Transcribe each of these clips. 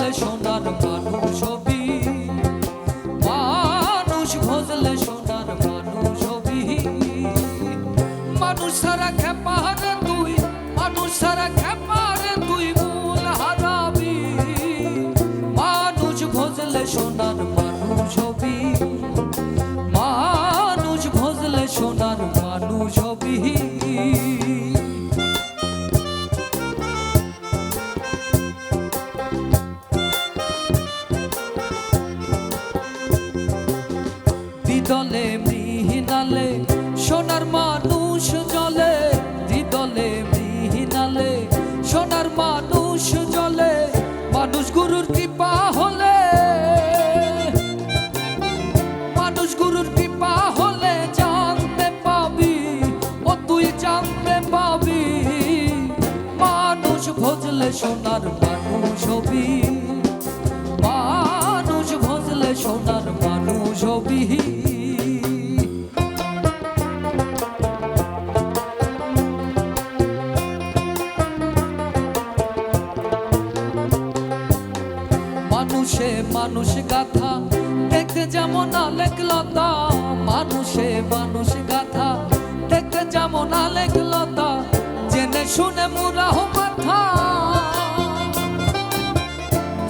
ভজলে সোনার মানুষ হবি, মানুষ ভজলে সোনার মানুষ হবি। মানুষ ছাড়া খেপারে তুই, মানুষ ছাড়া খেপারে তুই মূল হারাবি। মানুষ ভজলে সোনার মানুষ হবি, মানুষ ভজলে সোনার মানুষ হবি। দ্বিদলে মৃহিনালে সোনার মানুষ জলে, দ্বিদলে মৃহিনালে সোনার মানুষ জলে। মানুষ গুরুর কৃপা হলে, মানুষ গুরুর কৃপা হলে জানতে পাবি, ও তুই জানতে পাবি। মানুষ ভজলে সোনার মানুষ হবি, মানুষ ভজলে সোনার মানুষ হবি। মানুষে মানুষ গাথা দেখতে যেমন আলেক লতা, মানুষে মানুষ গাথা দেখতে যেমন আলেক লতা। জেনে শুনে মুরাহ মাথা,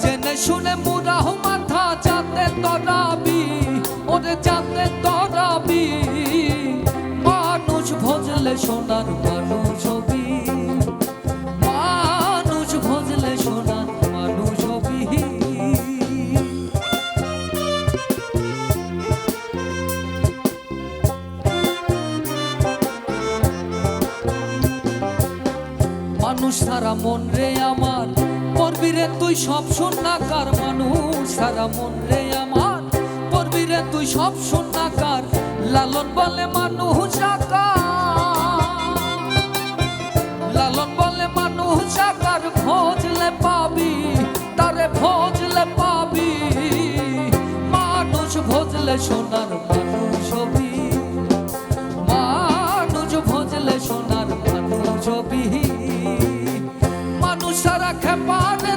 জেনে শুনে মুরাহ মাথা যাতে তরাবি, ওরে যাতে তরাবি। মানুষ ভজলে সোনার মানুষ হবি, মানুষ ভজলে সোনার মানুষ হবি। মানুষ সারা মন রে আমার পড়বি রে তুই সব শূন্যাকার। মানুষ সারা মন রে আমার পড়বি রে তুই সব শূন্যাকার। লালন বলে মানুষ আকার, লালন বলে মানুষ আকার। ভজলে পাবি তারে ভজলে পাবি। মানুষ ভজলে সোনার মানুষ হবি, মানুষ ভজলে সোনার মানুষ হবি। মানুষ সারা খেপারে